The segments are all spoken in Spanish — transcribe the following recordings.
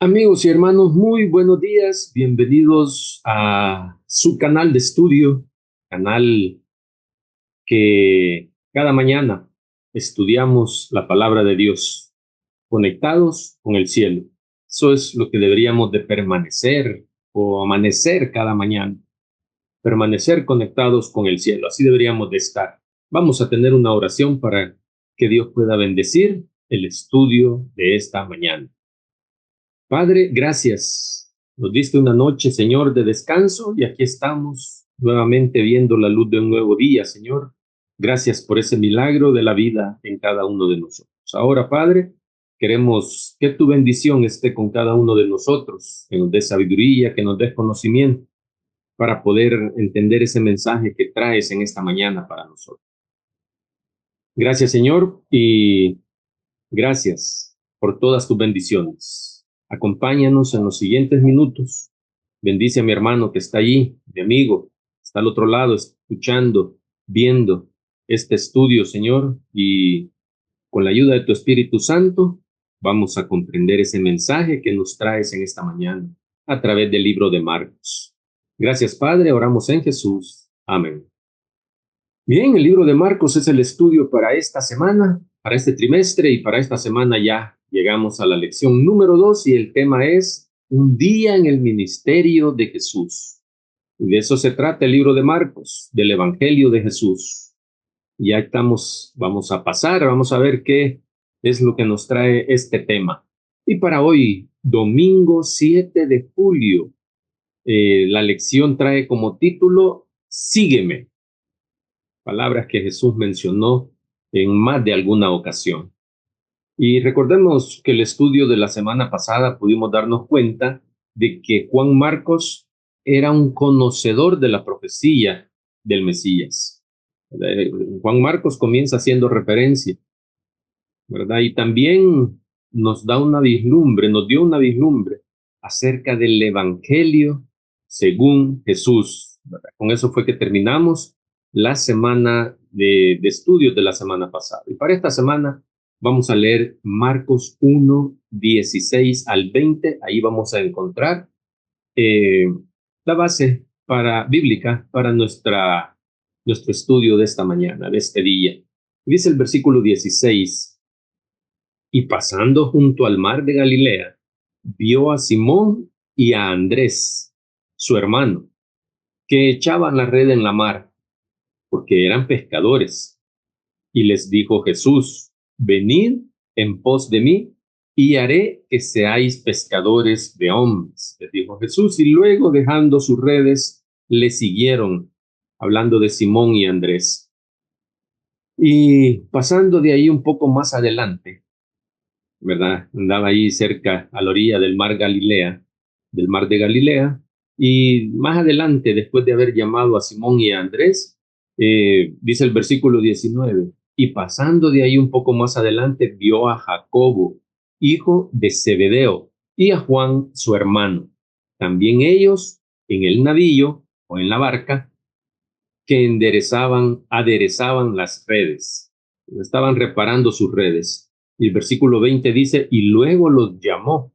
Amigos y hermanos, muy buenos días. Bienvenidos a su canal de estudio, canal que cada mañana estudiamos la palabra de Dios, conectados con el cielo. Eso es lo que deberíamos de permanecer o amanecer cada mañana, permanecer conectados con el cielo. Así deberíamos de estar. Vamos a tener una oración para que Dios pueda bendecir el estudio de esta mañana. Padre, gracias. Nos diste una noche, Señor, de descanso y aquí estamos nuevamente viendo la luz de un nuevo día, Señor. Gracias por ese milagro de la vida en cada uno de nosotros. Ahora, Padre, queremos que tu bendición esté con cada uno de nosotros, que nos dé sabiduría, que nos dé conocimiento para poder entender ese mensaje que traes en esta mañana para nosotros. Gracias, Señor, y gracias por todas tus bendiciones. Acompáñanos en los siguientes minutos. Bendice a mi hermano que está allí, mi amigo, está al otro lado, escuchando, viendo este estudio, Señor, y con la ayuda de tu Espíritu Santo, vamos a comprender ese mensaje que nos traes en esta mañana a través del libro de Marcos. Gracias, Padre, oramos en Jesús. Amén. Bien, el libro de Marcos es el estudio para esta semana, para este trimestre y para esta semana ya llegamos a la lección número 2 y el tema es un día en el ministerio de Jesús. Y de eso se trata el libro de Marcos, del Evangelio de Jesús. Ya estamos, vamos a ver qué es lo que nos trae este tema. Y para hoy, domingo 7 de julio, la lección trae como título Sígueme. Palabras que Jesús mencionó en más de alguna ocasión. Y recordemos que el estudio de la semana pasada pudimos darnos cuenta de que Juan Marcos era un conocedor de la profecía del Mesías. Juan Marcos comienza haciendo referencia, ¿verdad? Y también nos dio una vislumbre acerca del Evangelio según Jesús, ¿verdad? Con eso fue que terminamos la semana de estudios de la semana pasada. Y para esta semana vamos a leer Marcos 1, 16 al 20. Ahí vamos a encontrar eh, la base bíblica para nuestro estudio de esta mañana, de este día. Dice el versículo 16, y pasando junto al mar de Galilea, vio a Simón y a Andrés, su hermano, que echaban la red en la mar, porque eran pescadores. Y les dijo Jesús, venid en pos de mí, y haré que seáis pescadores de hombres. Les dijo Jesús, y luego dejando sus redes, le siguieron, hablando de Simón y Andrés. Y pasando de ahí un poco más adelante, ¿verdad? Andaba ahí cerca, a la orilla del mar del mar de Galilea, y más adelante, después de haber llamado a Simón y a Andrés, dice el versículo 19, y pasando de ahí un poco más adelante, vio a Jacobo, hijo de Zebedeo, y a Juan, su hermano. También ellos, en el navío o en la barca, que aderezaban las redes, estaban reparando sus redes. Y el versículo 20 dice, y luego los llamó.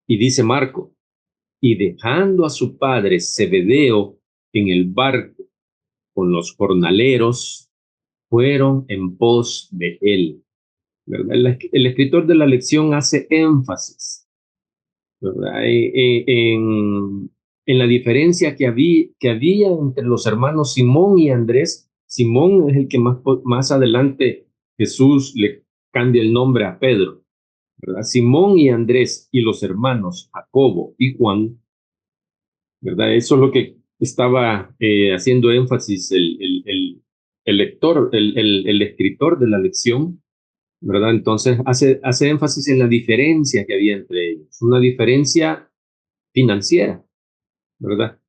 Y dice Marco, y dejando a su padre Zebedeo en el barco con los jornaleros, fueron en pos de él. ¿Verdad? El escritor de la lección hace énfasis, ¿verdad? En la diferencia que había entre los hermanos Simón y Andrés. Simón es el que más adelante Jesús le cambia el nombre a Pedro, ¿verdad? Simón y Andrés y los hermanos Jacobo y Juan, ¿verdad? Eso es lo que estaba haciendo énfasis el lector, el escritor de la lección, ¿verdad? Entonces hace énfasis en la diferencia que había entre ellos, una diferencia financiera, ¿verdad?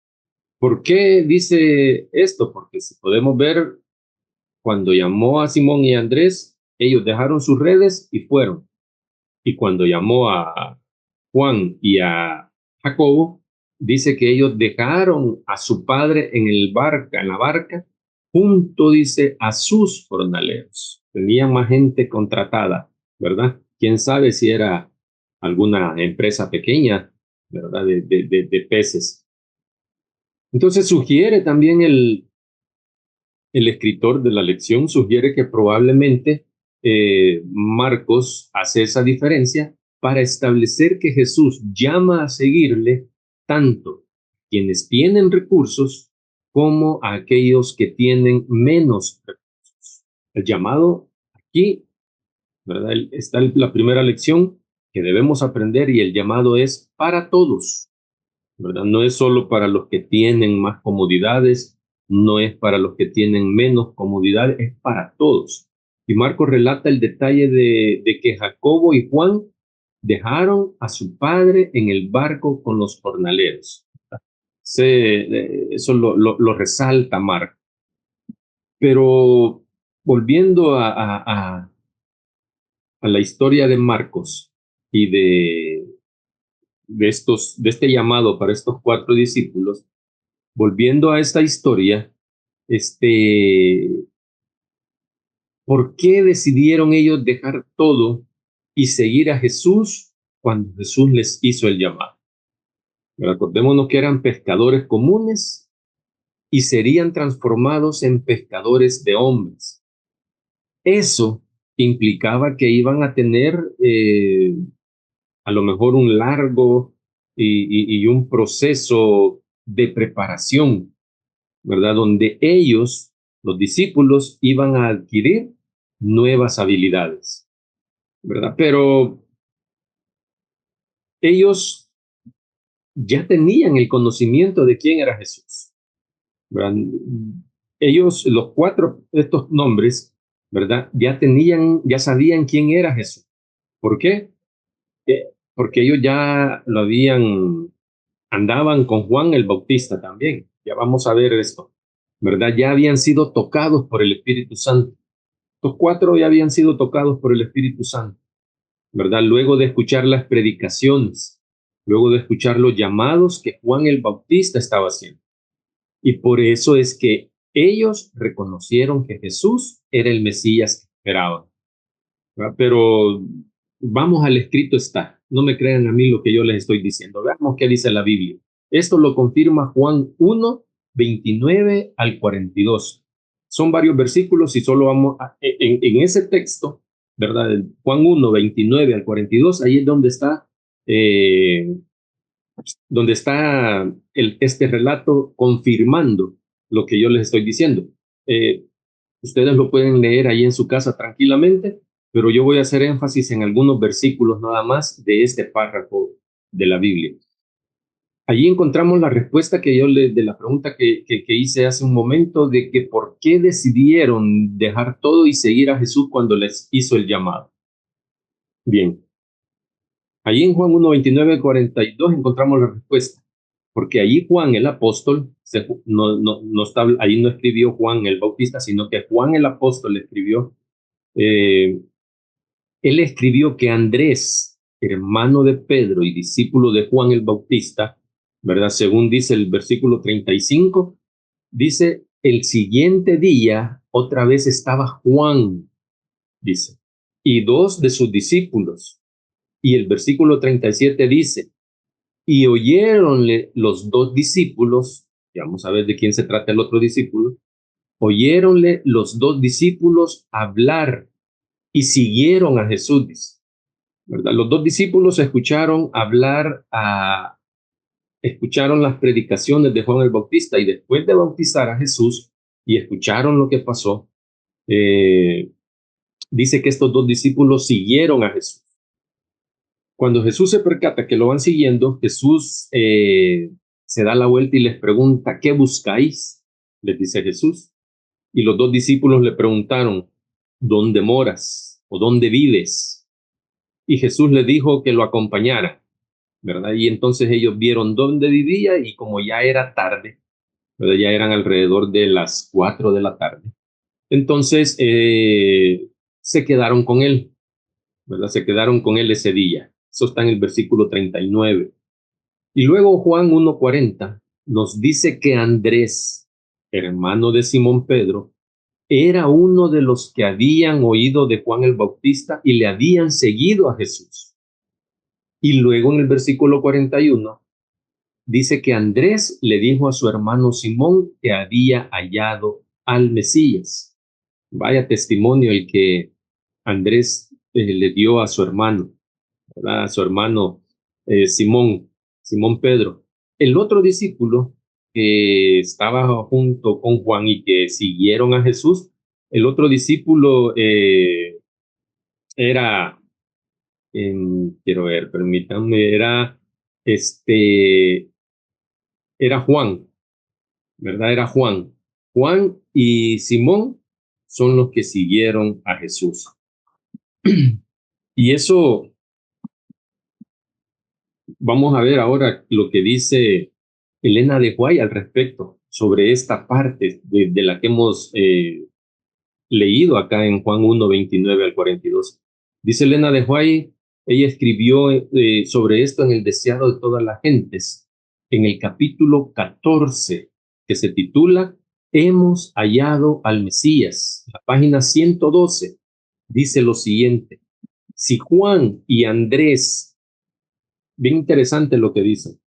¿Por qué dice esto? Porque si podemos ver, cuando llamó a Simón y a Andrés, ellos dejaron sus redes y fueron. Y cuando llamó a Juan y a Jacobo, dice que ellos dejaron a su padre en la barca, junto, dice, a sus jornaleros. Tenían más gente contratada, ¿verdad? Quién sabe si era alguna empresa pequeña, ¿verdad? De peces. Entonces sugiere también el escritor de la lección, sugiere que probablemente Marcos hace esa diferencia para establecer que Jesús llama a seguirle tanto quienes tienen recursos como a aquellos que tienen menos recursos. El llamado aquí, ¿verdad? Está la primera lección que debemos aprender y el llamado es para todos, ¿verdad? No es solo para los que tienen más comodidades, no es para los que tienen menos comodidades, es para todos. Y Marcos relata el detalle de que Jacobo y Juan dejaron a su padre en el barco con los jornaleros. Eso lo resalta Marcos. Pero volviendo a la historia de Marcos y de este llamado para estos 4 discípulos, volviendo a esta historia, ¿por qué decidieron ellos dejar todo y seguir a Jesús cuando Jesús les hizo el llamado? Pero acordémonos que eran pescadores comunes y serían transformados en pescadores de hombres. Eso implicaba que iban a tener a lo mejor un largo y un proceso de preparación, ¿verdad? Donde ellos, los discípulos, iban a adquirir nuevas habilidades, ¿verdad? Pero ellos ya tenían el conocimiento de quién era Jesús, ¿verdad? Ellos, los 4, estos nombres, ¿verdad? Ya sabían quién era Jesús. ¿Por qué? Porque ellos ya andaban con Juan el Bautista también. Ya vamos a ver esto, ¿verdad? Ya habían sido tocados por el Espíritu Santo. Los 4 ya habían sido tocados por el Espíritu Santo, ¿verdad? Luego de escuchar las predicaciones, luego de escuchar los llamados que Juan el Bautista estaba haciendo. Y por eso es que ellos reconocieron que Jesús era el Mesías que esperaban, ¿verdad? Pero vamos al escrito está. No me crean a mí lo que yo les estoy diciendo. Veamos qué dice la Biblia. Esto lo confirma Juan 1, 29 al 42. Son varios versículos y solo vamos en ese texto, ¿verdad? Juan 1, 29 al 42, ahí es eh, donde está este relato confirmando lo que yo les estoy diciendo. Eh, Ustedes lo pueden leer ahí en su casa tranquilamente, pero yo voy a hacer énfasis en algunos versículos nada más de este párrafo de la Biblia. Allí encontramos la respuesta de la pregunta que hice hace un momento de que por qué decidieron dejar todo y seguir a Jesús cuando les hizo el llamado. Bien, allí en Juan 1, 29, 42 encontramos la respuesta, porque allí Juan el apóstol, ahí no escribió Juan el Bautista, sino que Juan el apóstol escribió, él escribió que Andrés, hermano de Pedro y discípulo de Juan el Bautista, ¿verdad? Según dice el versículo 35, dice, el siguiente día otra vez estaba Juan, dice, y 2 de sus discípulos. Y el versículo 37 dice, y oyéronle los 2 discípulos, y vamos a ver de quién se trata el otro discípulo, oyéronle los 2 discípulos hablar y siguieron a Jesús, dice, ¿verdad? Los 2 discípulos escucharon las predicaciones de Juan el Bautista y después de bautizar a Jesús y escucharon lo que pasó, dice que estos 2 discípulos siguieron a Jesús. Cuando Jesús se percata que lo van siguiendo, Jesús se da la vuelta y les pregunta, ¿qué buscáis? Les dice Jesús. Y los 2 discípulos le preguntaron, ¿dónde moras? ¿O dónde vives? Y Jesús les dijo que lo acompañara, ¿verdad? Y entonces ellos vieron dónde vivía y como ya era tarde, ¿verdad? Ya eran alrededor de las 4 de la tarde. Entonces se quedaron con él, ¿verdad? Se quedaron con él ese día. Eso está en el versículo 39. Y luego Juan 1:40 nos dice que Andrés, hermano de Simón Pedro, era uno de los que habían oído de Juan el Bautista y le habían seguido a Jesús. Y luego en el versículo 41 dice que Andrés le dijo a su hermano Simón que había hallado al Mesías. Vaya testimonio el que Andrés le dio a su hermano, ¿verdad? A su hermano Simón Pedro. El otro discípulo que estaba junto con Juan y que siguieron a Jesús, el otro discípulo era, quiero ver, permítanme, este, era Juan, ¿verdad? Era Juan. Juan y Simón son los que siguieron a Jesús. Y eso, vamos a ver ahora lo que dice Elena de White al respecto sobre esta parte de la que hemos leído acá en Juan 1, 29 al 42. Dice Elena de White, ella escribió sobre esto en El deseado de todas las gentes, en el capítulo 14, que se titula Hemos hallado al Mesías. La página 112 dice lo siguiente: si Juan y Andrés, bien interesante lo que dicen,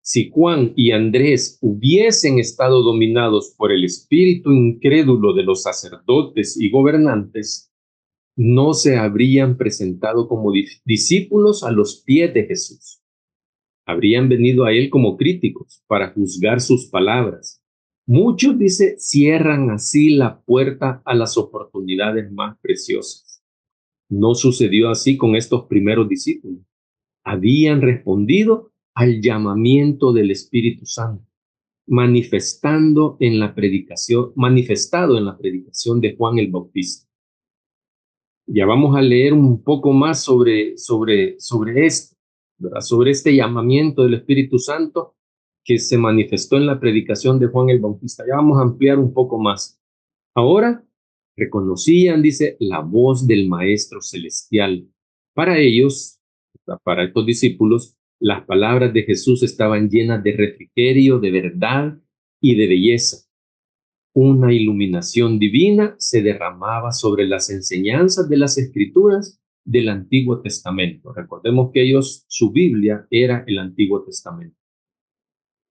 si Juan y Andrés hubiesen estado dominados por el espíritu incrédulo de los sacerdotes y gobernantes, no se habrían presentado como discípulos a los pies de Jesús. Habrían venido a él como críticos para juzgar sus palabras. Muchos, dice, cierran así la puerta a las oportunidades más preciosas. No sucedió así con estos primeros discípulos. Habían respondido al llamamiento del Espíritu Santo, manifestado en la predicación de Juan el Bautista. Ya vamos a leer un poco más sobre esto, ¿verdad? Sobre este llamamiento del Espíritu Santo que se manifestó en la predicación de Juan el Bautista. Ya vamos a ampliar un poco más. Ahora reconocían, dice, la voz del Maestro Celestial. Para ellos, para estos discípulos, las palabras de Jesús estaban llenas de refrigerio, de verdad y de belleza. Una iluminación divina se derramaba sobre las enseñanzas de las Escrituras del Antiguo Testamento. Recordemos que su Biblia era el Antiguo Testamento.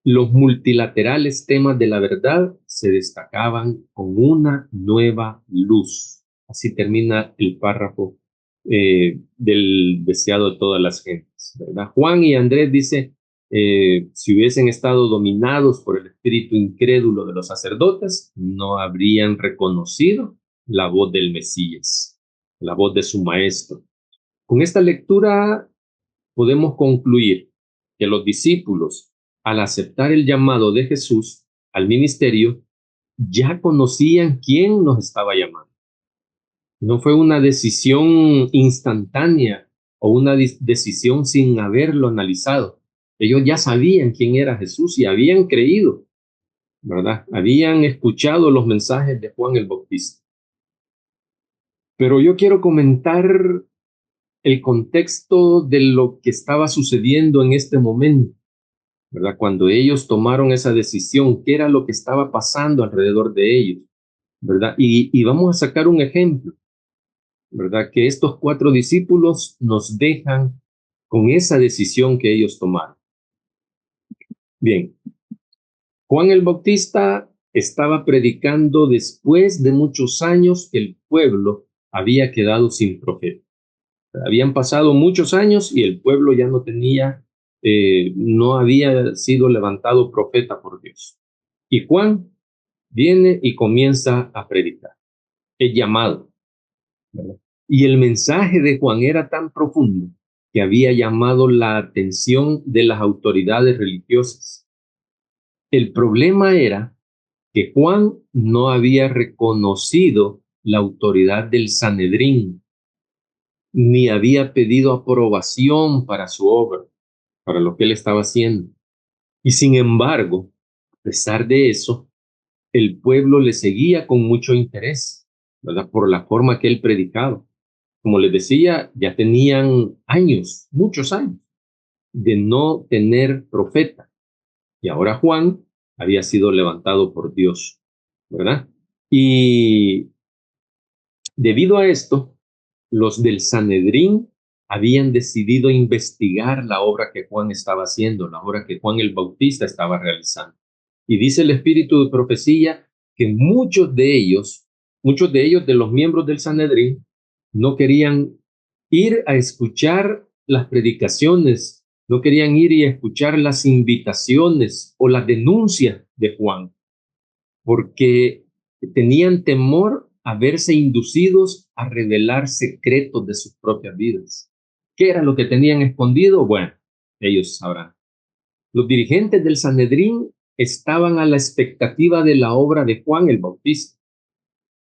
Los multilaterales temas de la verdad se destacaban con una nueva luz. Así termina el párrafo del deseado de todas las gentes, ¿verdad? Juan y Andrés dice, si hubiesen estado dominados por el espíritu incrédulo de los sacerdotes, no habrían reconocido la voz del Mesías, la voz de su maestro. Con esta lectura podemos concluir que los discípulos, al aceptar el llamado de Jesús al ministerio, ya conocían quién nos estaba llamando. No fue una decisión instantánea o una decisión sin haberlo analizado. Ellos ya sabían quién era Jesús y habían creído, ¿verdad? Habían escuchado los mensajes de Juan el Bautista. Pero yo quiero comentar el contexto de lo que estaba sucediendo en este momento, ¿verdad? Cuando ellos tomaron esa decisión, ¿qué era lo que estaba pasando alrededor de ellos? ¿Verdad? Y vamos a sacar un ejemplo, ¿verdad? Que estos 4 discípulos nos dejan con esa decisión que ellos tomaron. Bien, Juan el Bautista estaba predicando después de muchos años que el pueblo había quedado sin profeta. Habían pasado muchos años y el pueblo ya no había sido levantado profeta por Dios. Y Juan viene y comienza a predicar. Es llamado, ¿verdad? Y el mensaje de Juan era tan profundo que había llamado la atención de las autoridades religiosas. El problema era que Juan no había reconocido la autoridad del Sanedrín, ni había pedido aprobación para su obra, para lo que él estaba haciendo. Y sin embargo, a pesar de eso, el pueblo le seguía con mucho interés, ¿verdad? Por la forma que él predicaba. Como les decía, ya tenían años, muchos años, de no tener profeta. Y ahora Juan había sido levantado por Dios, ¿verdad? Y debido a esto, los del Sanedrín habían decidido investigar la obra que Juan estaba haciendo, la obra que Juan el Bautista estaba realizando. Y dice el espíritu de profecía que muchos de ellos de los miembros del Sanedrín, no querían ir a escuchar las predicaciones, no querían ir y escuchar las invitaciones o las denuncias de Juan, porque tenían temor a verse inducidos a revelar secretos de sus propias vidas. ¿Qué era lo que tenían escondido? Bueno, ellos sabrán. Los dirigentes del Sanedrín estaban a la expectativa de la obra de Juan el Bautista,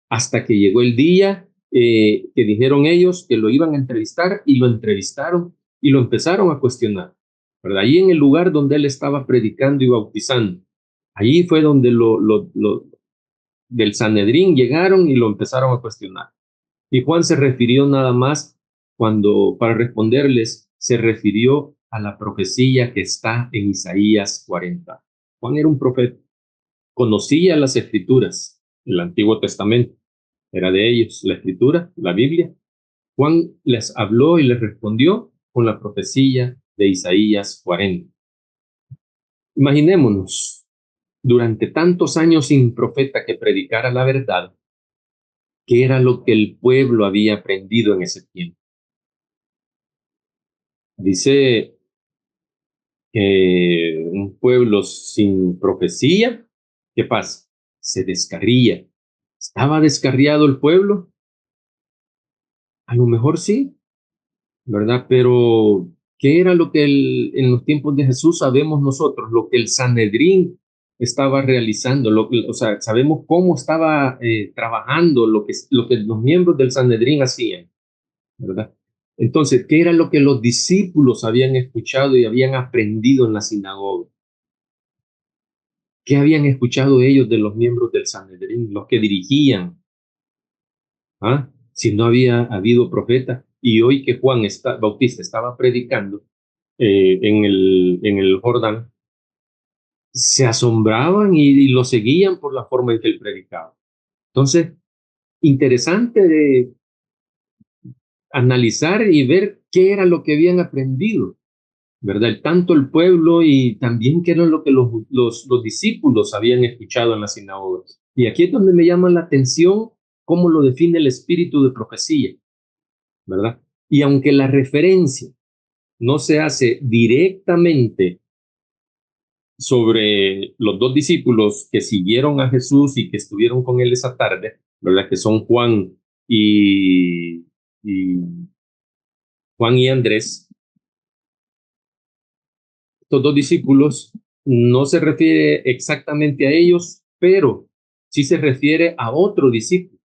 hasta que llegó el día que dijeron ellos que lo iban a entrevistar, y lo entrevistaron y lo empezaron a cuestionar, ¿verdad? Allí en el lugar donde él estaba predicando y bautizando, allí fue donde del Sanedrín llegaron y lo empezaron a cuestionar. Y Juan se refirió nada más, para responderles, se refirió a la profecía que está en Isaías 40. Juan era un profeta, conocía las escrituras, el Antiguo Testamento, era de ellos la escritura, la Biblia. Juan les habló y les respondió con la profecía de Isaías 40. Imaginémonos, durante tantos años sin profeta que predicara la verdad, ¿qué era lo que el pueblo había aprendido en ese tiempo? Dice que un pueblo sin profecía, ¿qué pasa? Se descarría. ¿Estaba descarriado el pueblo? A lo mejor sí, ¿verdad? Pero, ¿qué era lo que en los tiempos de Jesús sabemos nosotros? Lo que el Sanedrín estaba realizando, o sea, sabemos cómo estaba trabajando, lo que los miembros del Sanedrín hacían, ¿verdad? Entonces, ¿qué era lo que los discípulos habían escuchado y habían aprendido en la sinagoga? ¿Qué habían escuchado ellos de los miembros del Sanedrín, los que dirigían? ¿Ah? Si no había habido profeta, y hoy que Juan Bautista estaba predicando en el Jordán, se asombraban y lo seguían por la forma en que él predicaba. Entonces, interesante de analizar y ver qué era lo que habían aprendido, ¿verdad? Tanto el pueblo y también qué era lo que los discípulos habían escuchado en las sinagogas. Y aquí es donde me llama la atención cómo lo define el espíritu de profecía, ¿verdad? Y aunque la referencia no se hace directamente sobre los dos discípulos que siguieron a Jesús y que estuvieron con él esa tarde, ¿verdad? Que son y, y Juan y Andrés. Estos dos discípulos no se refiere exactamente a ellos, pero sí se refiere a otro discípulo,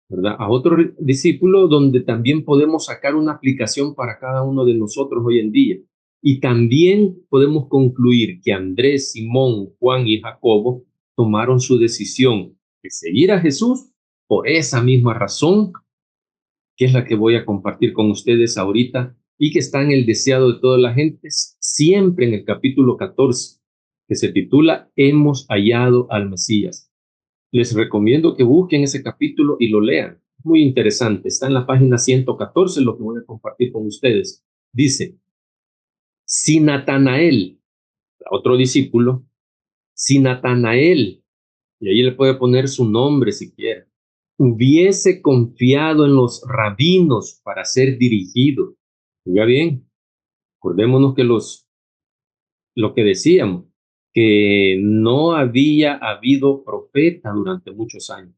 ¿verdad? A otro discípulo donde también podemos sacar una aplicación para cada uno de nosotros hoy en día. Y también podemos concluir que Andrés, Simón, Juan y Jacobo tomaron su decisión de seguir a Jesús por esa misma razón, que es la que voy a compartir con ustedes ahorita y que está en el deseado de todas las gentes, siempre en el capítulo 14, que se titula Hemos hallado al Mesías. Les recomiendo que busquen ese capítulo y lo lean. Muy interesante. Está en la página 114, lo que voy a compartir con ustedes. Dice, si Natanael, otro discípulo, si Natanael, y ahí le puede poner su nombre si quiere, hubiese confiado en los rabinos para ser dirigido. Oiga bien, acordémonos que lo que decíamos, que no había habido profeta durante muchos años.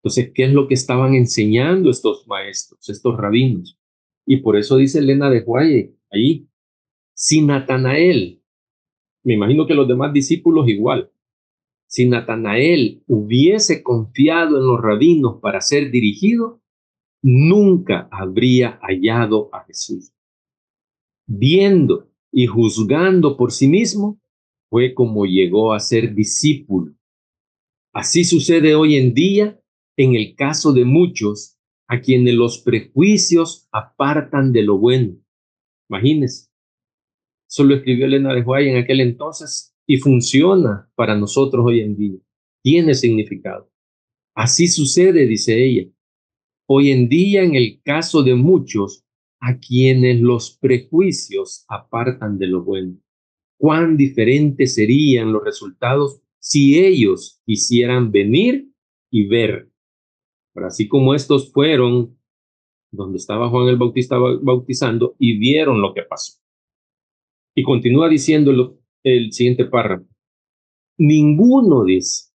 Entonces, ¿qué es lo que estaban enseñando estos maestros, estos rabinos? Y por eso dice Elena de White ahí, si Natanael, me imagino que los demás discípulos igual, si Natanael hubiese confiado en los rabinos para ser dirigido, nunca habría hallado a Jesús. Viendo y juzgando por sí mismo, fue como llegó a ser discípulo. Así sucede hoy en día en el caso de muchos a quienes los prejuicios apartan de lo bueno. Imagínense, eso lo escribió Elena de White en aquel entonces y funciona para nosotros hoy en día. Tiene significado. Así sucede, dice ella, hoy en día en el caso de muchos a quienes los prejuicios apartan de lo bueno. Cuán diferentes serían los resultados si ellos quisieran venir y ver. Pero así como estos fueron donde estaba Juan el Bautista bautizando y vieron lo que pasó. Y continúa diciendo el siguiente párrafo. Ninguno, dice,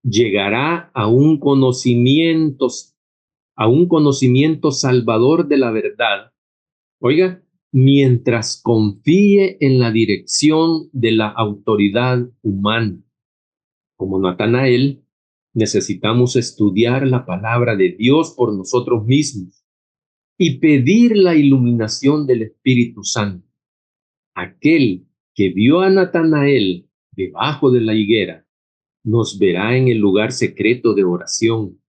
llegará a un conocimiento salvador de la verdad. Oiga, mientras confíe en la dirección de la autoridad humana. Como Natanael, necesitamos estudiar la palabra de Dios por nosotros mismos y pedir la iluminación del Espíritu Santo. Aquel que vio a Natanael debajo de la higuera nos verá en el lugar secreto de oración.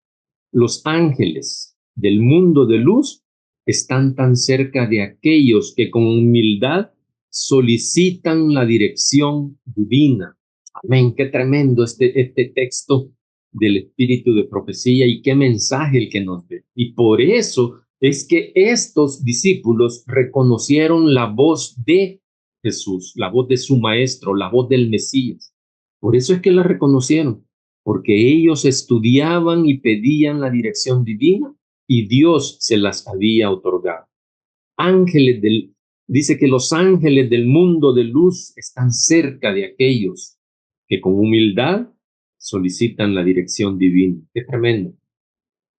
Los ángeles del mundo de luz están tan cerca de aquellos que con humildad solicitan la dirección divina. Amén, qué tremendo este texto del espíritu de profecía y qué mensaje el que nos ve. Y por eso es que estos discípulos reconocieron la voz de Jesús, la voz de su maestro, la voz del Mesías. Por eso es que la reconocieron, porque ellos estudiaban y pedían la dirección divina y Dios se las había otorgado. Dice que los ángeles del mundo de luz están cerca de aquellos que con humildad solicitan la dirección divina. Qué tremendo.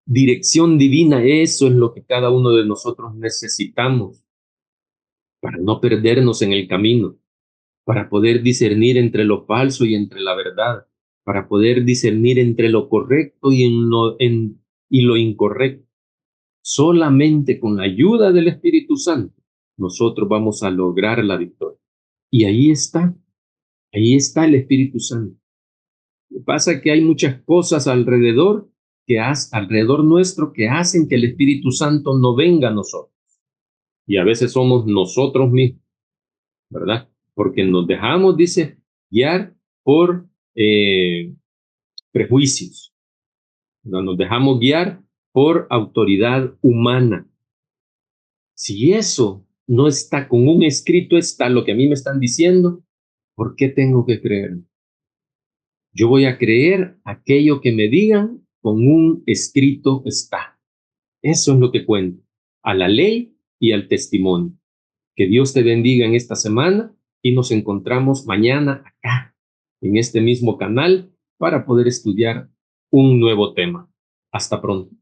Dirección divina, eso es lo que cada uno de nosotros necesitamos para no perdernos en el camino, para poder discernir entre lo falso y entre la verdad, para poder discernir entre lo correcto y lo incorrecto. Solamente con la ayuda del Espíritu Santo nosotros vamos a lograr la victoria. Y ahí está el Espíritu Santo. Lo que pasa es que hay muchas cosas alrededor nuestro que hacen que el Espíritu Santo no venga a nosotros. Y a veces somos nosotros mismos, ¿verdad? Porque nos dejamos, dice, guiar por prejuicios. Nos dejamos guiar por autoridad humana. Si eso no está con un escrito, está lo que a mí me están diciendo, ¿por qué tengo que creer? Yo voy a creer aquello que me digan, con un escrito está. Eso es lo que cuenta, a la ley y al testimonio. Que Dios te bendiga en esta semana y nos encontramos mañana acá, en este mismo canal, para poder estudiar un nuevo tema. Hasta pronto.